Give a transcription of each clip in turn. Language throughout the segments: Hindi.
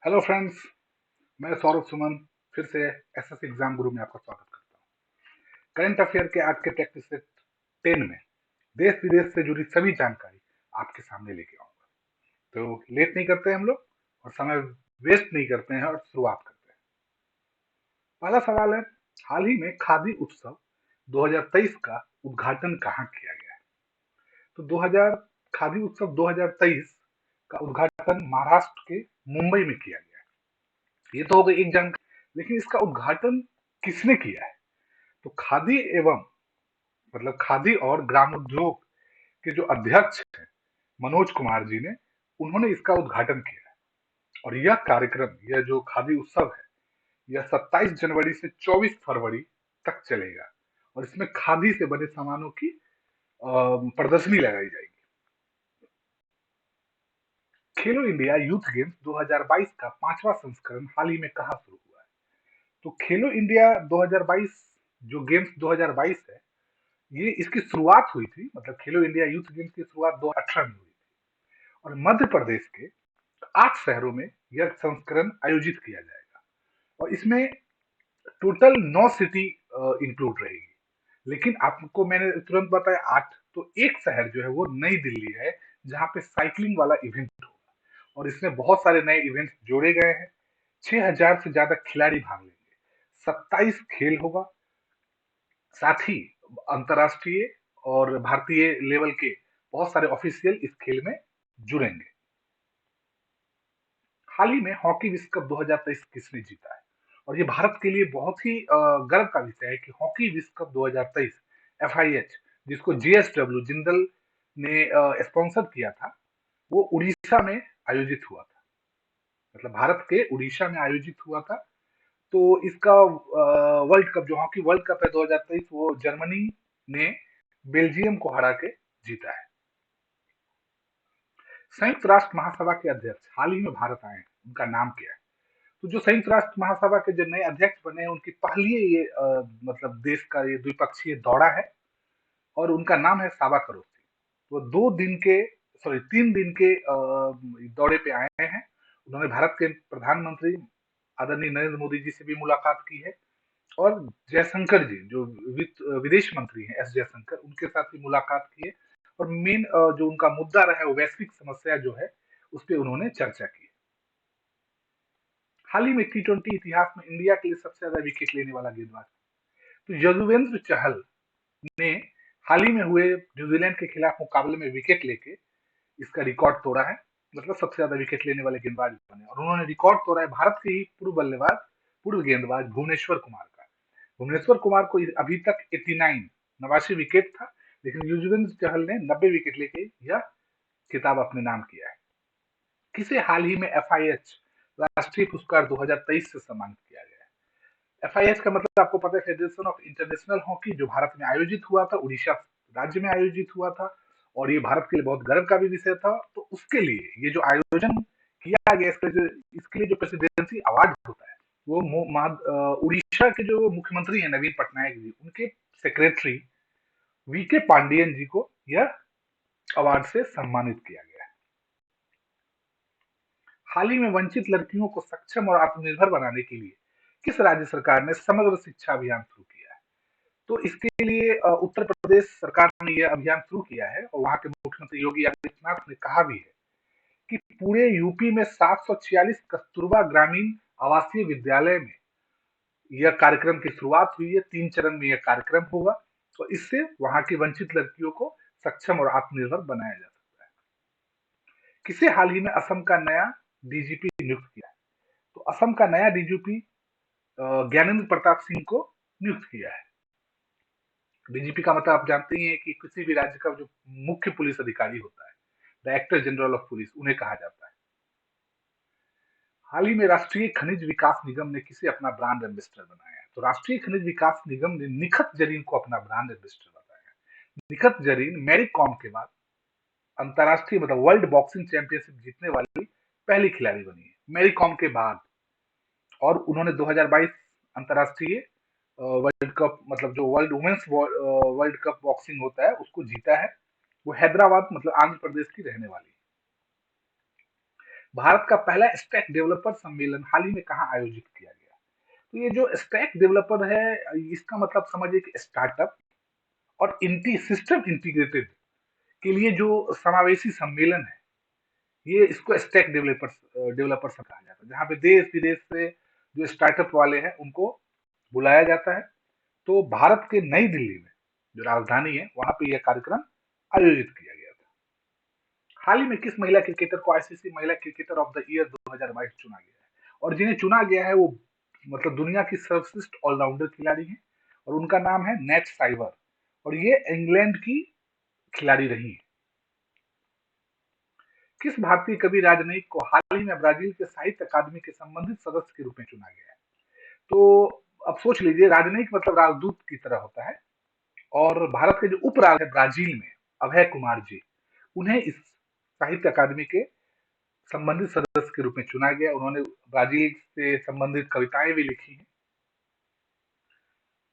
Hello friends. मैं सौरभ सुमन फिर से एसएस एग्जाम गुरु में आपका स्वागत करता हूँ। करंट अफेयर के आज के प्रैक्टिस सेट 10 में देश विदेश से जुड़ी सभी जानकारी आपके सामने लेके आऊंगा। तो लेट नहीं करते हैं हम लोग और समय वेस्ट नहीं करते हैं और शुरुआत करते हैं। पहला सवाल है, हाल ही में खादी उत्सव 2023 का उद्घाटन कहाँ किया गया है? तो 2000 खादी उत्सव 2023 का उद्घाटन महाराष्ट्र के मुंबई में किया गया है। ये तो हो गई एक जानकारी, लेकिन इसका उद्घाटन किसने किया है? तो खादी एवं खादी और ग्रामोद्योग के जो अध्यक्ष हैं मनोज कुमार जी ने, उन्होंने इसका उद्घाटन किया है। और यह कार्यक्रम, यह जो खादी उत्सव है, यह 27 जनवरी से 24 फरवरी तक चलेगा और इसमें खादी से बने सामानों की प्रदर्शनी लगाई जाएगी। खेलो इंडिया यूथ गेम्स 2022 का 5वां संस्करण हाल ही में कहाँ शुरू हुआ है? तो खेलो इंडिया 2022 जो गेम्स 2022 है, ये इसकी शुरुआत हुई थी, खेलो इंडिया यूथ गेम्स की शुरुआत 2018 में हुई थी और मध्य प्रदेश के 8 शहरों में यह संस्करण आयोजित किया जाएगा और इसमें टोटल 9 सिटी इंक्लूड रहेगी। लेकिन आपको मैंने तुरंत बताया 8, तो एक शहर जो है वो नई दिल्ली है, जहां पे साइकिलिंग वाला इवेंट होगा और इसमें बहुत सारे नए इवेंट्स जोड़े गए हैं। 6000 से ज्यादा खिलाड़ी भाग लेंगे, 27 खेल होगा, साथ ही अंतर्राष्ट्रीय और भारतीय लेवल के बहुत सारे ऑफिशियल इस खेल में जुड़ेंगे। हाल ही में हॉकी विश्व कप 2023 किसने जीता है? और ये भारत के लिए बहुत ही गर्व का विषय है कि हॉकी विश्व कप 2023 एफआईएच, जिसको जीएसडब्ल्यू जिंदल ने स्पॉन्सर किया था, वो उड़ीसा में आयोजित हुआ था। भारत के उड़ीसा में आयोजित हुआ था। तो इसका वर्ल्ड कप, जो हॉकी वर्ल्ड कप है 2023, वो जर्मनी ने बेल्जियम को हरा के जीता है। संयुक्त राष्ट्र महासभा के अध्यक्ष हाल ही में भारत आए हैं, उनका नाम क्या है? तो जो संयुक्त राष्ट्र महासभा के जो नए अध्यक्ष बने हैं, उनकी पहली ये देश का ये द्विपक्षीय दौरा है और उनका नाम है साबा करोसी। वो 2 दिन के, सॉरी 3 दिन के दौरे पे आए हैं। उन्होंने भारत के प्रधानमंत्री आदरणीय नरेंद्र मोदी जी से भी मुलाकात की है और जयशंकर जी, जो विदेश मंत्री हैं, एस जयशंकर, उनके साथ भी मुलाकात की है और मेन जो उनका मुद्दा रहा है, वो वैश्विक समस्या जो है, उस पर उन्होंने चर्चा की। हाल ही में टी20 इतिहास में इंडिया के लिए सबसे ज्यादा विकेट लेने वाला गेंदबाज, तो यजुवेंद्र चहल ने हाल ही में हुए न्यूजीलैंड के खिलाफ मुकाबले में विकेट लेके इसका रिकॉर्ड तोड़ा है। सबसे ज्यादा विकेट लेने वाले गेंदबाज बने और उन्होंने रिकॉर्ड तोड़ा है भारत के ही पूर्व गेंदबाज भुवनेश्वर कुमार का। भुवनेश्वर कुमार को अभी तक 89 89 विकेट था, लेकिन युजवेंद्र चहल ने 90 विकेट लेके यह खिताब अपने नाम किया है। किसे हाल ही में एफआईएच राष्ट्रीय पुरस्कार 2023 से सम्मानित किया गया है? एफआईएच का मतलब आपको पता है, फेडरेशन ऑफ इंटरनेशनल हॉकी, जो भारत में आयोजित हुआ था, उड़ीसा राज्य में आयोजित हुआ था और ये भारत के लिए बहुत गर्व का भी विषय था। तो उसके लिए ये जो आयोजन किया गया, इसके लिए जो प्रेसिडेंसी अवार्ड होता है, वो उड़ीसा के जो मुख्यमंत्री हैं नवीन पटनायक जी, उनके सेक्रेटरी वीके पांडियन जी को यह अवार्ड से सम्मानित किया गया है। हाल ही में वंचित लड़कियों को सक्षम और आत्मनिर्भर बनाने के लिए किस राज्य सरकार ने समग्र शिक्षा अभियान शुरू किया है? तो इसके लिए उत्तर प्रदेश सरकार ने यह अभियान शुरू किया है और वहां के मुख्यमंत्री योगी आदित्यनाथ ने कहा भी है कि पूरे यूपी में 746 कस्तूरबा ग्रामीण आवासीय विद्यालय में यह कार्यक्रम की शुरुआत हुई है। 3 चरण में यह कार्यक्रम होगा तो इससे वहां की वंचित लड़कियों को सक्षम और आत्मनिर्भर बनाया जा सकता है। किसे हाल ही में असम का नया डीजीपी नियुक्त किया है? तो असम का नया डीजीपी ज्ञानेंद्र प्रताप सिंह को नियुक्त किया है। डीजीपी का मतलब आप जानते ही हैं कि किसी भी राज्य का जो मुख्य पुलिस अधिकारी होता है, डायरेक्टर जनरल ऑफ पुलिस, उन्हें कहा जाता है। हाल ही में राष्ट्रीय खनिज विकास निगम ने किसे अपना ब्रांड एम्बेसडर बनाया है? तो राष्ट्रीय खनिज विकास निगम ने निखत जरीन को अपना ब्रांड एम्बेसडर बनाया है। निखत जरीन मैरी कॉम के बाद अंतरराष्ट्रीय वर्ल्ड बॉक्सिंग चैंपियनशिप जीतने वाली पहली खिलाड़ी बनी है, मैरी कॉम के बाद। और उन्होंने 2022 अंतरराष्ट्रीय वर्ल्ड कप, जो world women's world cup boxing होता है, उसको जीता है। वो हैदराबाद, आंध्र प्रदेश की रहने वाली है। भारत का पहला स्टैक डेवलपर सम्मेलन हाल ही में कहाँ आयोजित किया गया? तो ये जो स्टैक डेवलपर है, इसका मतलब समझिए कि स्टार्टअप और सिस्टम इंटीग्रेटेड के लिए जो समावेशी सम्मेलन है, ये इसको स्टैक डेवलपर्स कहा जाता है, जहाँ पे देश विदेश से जो स्टार्टअप वाले हैं उनको बुलाया जाता है। तो भारत के नई दिल्ली में जो राजधानी है, वहां पे यह कार्यक्रम आयोजित किया गया था। हाल ही में किस महिला क्रिकेटर को आईसीसी महिला क्रिकेटर ऑफ द ईयर 2022 चुना गया है? और जिन्हें चुना गया है वो मतलब दुनिया की सर्वश्रेष्ठ ऑलराउंडर खिलाड़ी हैं, और उनका नाम है नेट साइवर, और ये इंग्लैंड की खिलाड़ी रही है। किस भारतीय कवि राजनयिक को हाल ही में ब्राजील के साहित्य अकादमी के संबंधित सदस्य के रूप में चुना गया है? तो अब सोच लीजिए, राजनयिक मतलब राजदूत की तरह होता है, और भारत के जो उपराज है ब्राजील में, अभय कुमार जी, उन्हें इस साहित्य अकादमी के संबंधित सदस्य के रूप में चुना गया। उन्होंने ब्राजील से संबंधित कविताएं भी लिखी हैं।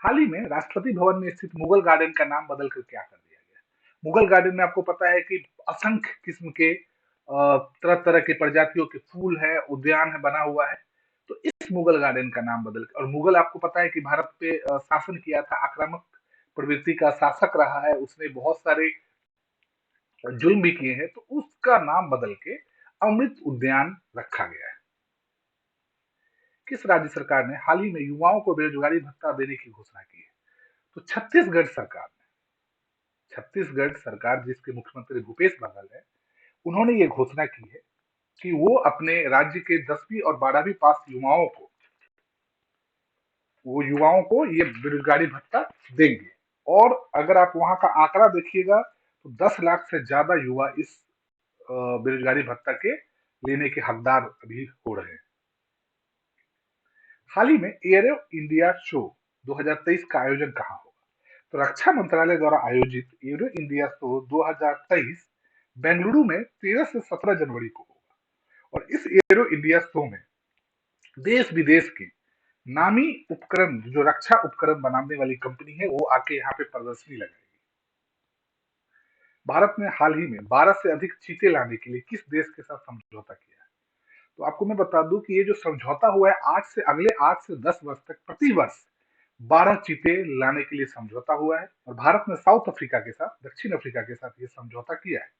हाल ही में राष्ट्रपति भवन में स्थित मुगल गार्डन का नाम बदलकर क्या कर दिया गया? मुगल गार्डन में आपको पता है कि असंख्य किस्म के तरह तरह के प्रजातियों के फूल है, उद्यान है बना हुआ है। तो इस मुगल गार्डन का नाम बदल, और मुगल आपको पता है कि भारत पे शासन किया था, आक्रामक प्रवृत्ति का शासक रहा है, उसने बहुत सारे जुल्म भी किए हैं, तो उसका नाम बदल के अमृत उद्यान रखा गया है। किस राज्य सरकार ने हाल ही में युवाओं को बेरोजगारी भत्ता देने की घोषणा की है? तो छत्तीसगढ़ सरकार जिसके मुख्यमंत्री भूपेश बघेल है, उन्होंने ये घोषणा की है कि वो अपने राज्य के 10वीं और 12वीं पास युवाओं को ये बेरोजगारी भत्ता देंगे। और अगर आप वहां का आंकड़ा देखिएगा, तो 10 लाख से ज्यादा युवा इस बेरोजगारी भत्ता के लेने के हकदार अभी हो रहे हैं। हाल ही में एरो इंडिया शो 2023 का आयोजन कहाँ होगा? तो रक्षा मंत्रालय द्वारा आयोजित एरो इंडिया शो 2023 बेंगलुरु में 13 से 17 जनवरी को होगा। और इस एरो इंडिया शो में देश विदेश की नामी उपकरण, जो रक्षा उपकरण बनाने वाली कंपनी है, वो आके यहाँ पे प्रदर्शनी लगाएगी। भारत ने हाल ही में 12 से अधिक चीते लाने के लिए किस देश के साथ समझौता किया है? तो आपको मैं बता दूं कि ये जो समझौता हुआ है, अगले 8 से 10 वर्ष तक प्रति वर्ष 12 चीते लाने के लिए समझौता हुआ है। और भारत ने दक्षिण अफ्रीका के साथ ये समझौता किया है।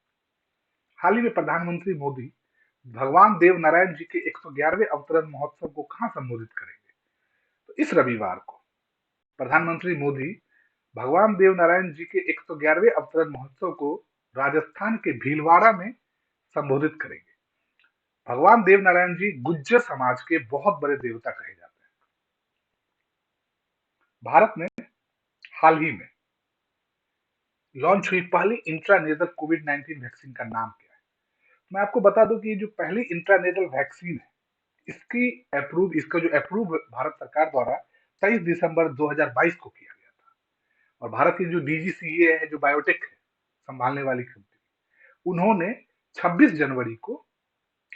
हाल ही में प्रधानमंत्री मोदी भगवान देव नारायण जी के 111वें अवतरण महोत्सव को कहाँ संबोधित करेंगे? तो इस रविवार को प्रधानमंत्री मोदी भगवान देव नारायण जी के 111वें अवतरण महोत्सव को राजस्थान के भीलवाड़ा में संबोधित करेंगे। भगवान देव नारायण जी गुज्जर समाज के बहुत बड़े देवता कहे जाते हैं। भारत में हाल ही में लॉन्च हुई पहली इंट्रानेजल कोविड-19 वैक्सीन का नाम क्या है? मैं आपको बता दूं कि ये जो पहली इंट्रानेजल वैक्सीन है, इसका जो अप्रूव भारत सरकार द्वारा 23 दिसंबर 2022 को किया गया था। और भारत की जो डीजीसीए है, जो बायोटेक है संभालने वाली कंपनी, उन्होंने 26 जनवरी को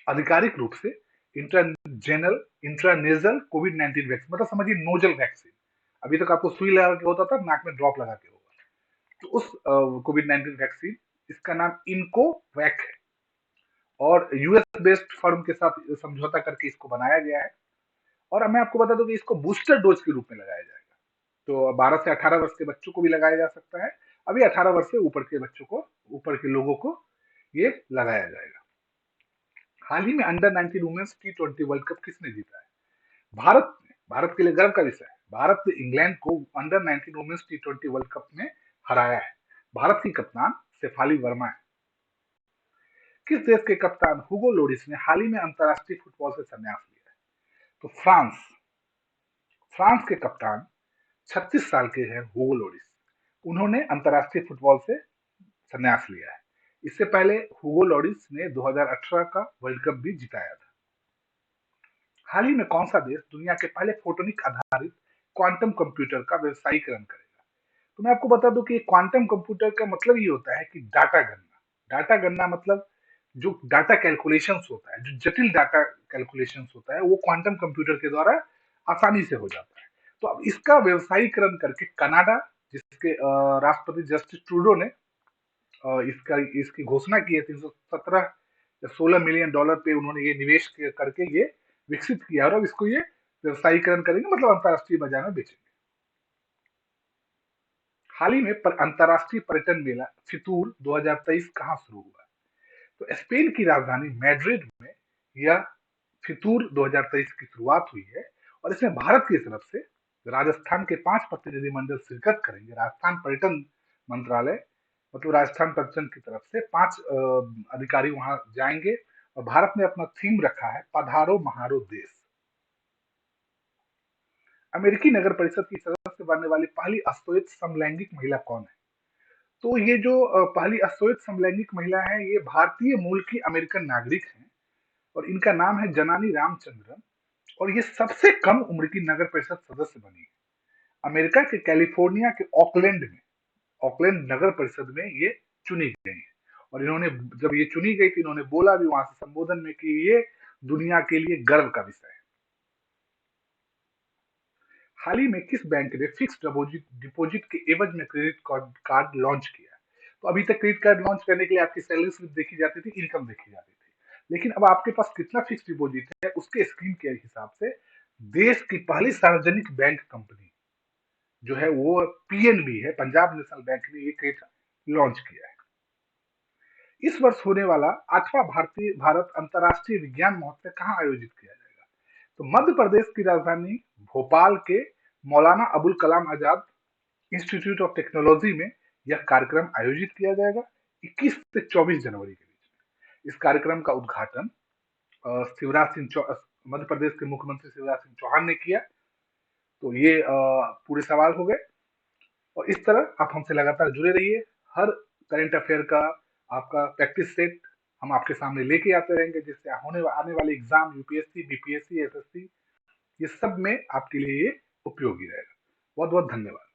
आधिकारिक रूप से इंट्रानेजल कोविड-19 वैक्सीन, मतलब समझिए नोजल वैक्सीन। अभी तक आपको सुई लगा के होता था, नाक में ड्रॉप लगा के होगा। तो उस कोविड-19 वैक्सीन, इसका नाम इनको वैक है, और यूएस बेस्ड फर्म के साथ समझौता करके इसको बनाया गया है। और मैं आपको बता दूं कि इसको बूस्टर डोज के रूप में लगाया जाएगा। तो 12 से 18 वर्ष के बच्चों को भी लगाया जा सकता है। अभी 18 वर्ष से ऊपर के लोगों को ये लगाया जाएगा। हाल ही में under 19 women's T20 world cup किसने जीता है? भारत के लिए गर्व का विषय है। भारत ने इंग्लैंड को under 19 women's T20 world cup में हराया है। भारत की कप्तान शेफाली वर्मा है। किस देश के कप्तान हुगो लोरिस ने हाल ही में अंतरराष्ट्रीय फुटबॉल से संन्यास लिया है? तो फ्रांस के कप्तान 36 साल के हैं हुगो लोरिस। उन्होंने अंतरराष्ट्रीय फुटबॉल से संन्यास लिया है। इससे पहले हुगो लोरिस ने 2018 का वर्ल्ड कप भी जिताया था। हाल ही में कौन सा देश दुनिया के पहले फोटोनिक आधारित क्वांटम कंप्यूटर का व्यवसायीकरण करेगा? तो मैं आपको बता दूं कि क्वांटम कंप्यूटर का मतलब ये होता है कि डाटा गणना मतलब जो डाटा कैलकुलेशंस होता है, जो जटिल डाटा कैलकुलेशंस होता है, वो क्वांटम कंप्यूटर के द्वारा आसानी से हो जाता है। तो अब इसका व्यवसायीकरण करके कनाडा, जिसके राष्ट्रपति जस्टिस ट्रूडो ने इसकी घोषणा की है 317 $16 मिलियन पे उन्होंने ये निवेश करके ये विकसित किया और अब इसको ये व्यवसायीकरण करेंगे, मतलब अंतर्राष्ट्रीय बाजार में बेचेंगे। हाल ही में अंतर्राष्ट्रीय पर्यटन मेला फितूर 2023 कहाँ शुरू हुआ? तो स्पेन की राजधानी मैड्रिड में यह फितूर 2023 की शुरुआत हुई है और इसमें भारत की तरफ से राजस्थान के 5 प्रतिनिधिमंडल शिरकत करेंगे। राजस्थान पर्यटन मंत्रालय, मतलब राजस्थान पर्यटन की तरफ से 5 अधिकारी वहां जाएंगे और भारत ने अपना थीम रखा है पधारो महारो देश। अमेरिकी नगर परिषद की सदस्य बनने वाली पहली अश्वेत समलैंगिक महिला कौन है? तो ये जो पहली अश्वेत समलैंगिक महिला है, ये भारतीय मूल की अमेरिकन नागरिक हैं और इनका नाम है जनानी रामचंद्रन और ये सबसे कम उम्र की नगर परिषद सदस्य बनी है। अमेरिका के कैलिफोर्निया के ऑकलैंड नगर परिषद में ये चुनी गई है और इन्होंने, जब ये चुनी गई तो इन्होंने बोला भी वहां से संबोधन में कि ये दुनिया के लिए गर्व का विषय है। हाल ही में किस बैंक ने फिक्स्ड डिपॉजिट डिपॉजिट के एवज में क्रेडिट कार्ड लॉन्च किया? तो अभी तक क्रेडिट कार्ड लॉन्च करने के लिए आपकी सैलरी स्लिप देखी जाती थी, इनकम देखी जाती थी, लेकिन अब आपके पास कितना फिक्स्ड डिपॉजिट है उसके स्कीम के हिसाब से देश की पहली सार्वजनिक बैंक कंपनी जो है वो पीएनबी है, पंजाब नेशनल बैंक ने ये क्रेडिट लॉन्च किया है। इस वर्ष होने वाला 8वां भारतीय भारत अंतर्राष्ट्रीय विज्ञान महोत्सव कहाँ आयोजित किया जाएगा? तो मध्य प्रदेश की राजधानी भोपाल के Maulana Abul Kalam Azad institute of technology में यह कार्यक्रम आयोजित किया जाएगा 21 से 24 जनवरी के बीच। इस कार्यक्रम का उद्घाटन मध्य प्रदेश के मुख्यमंत्री शिवराज सिंह चौहान ने किया। तो ये पूरे सवाल हो गए और इस तरह आप हमसे लगातार जुड़े रहिए। हर करंट अफेयर का आपका प्रैक्टिस सेट हम आपके सामने लेके आते रहेंगे, जिससे आने वाले एग्जाम यूपीएससी, बीपीएससी, एसएससी, ये सब में आपके लिए ये उपयोगी रहेगा। बहुत बहुत धन्यवाद।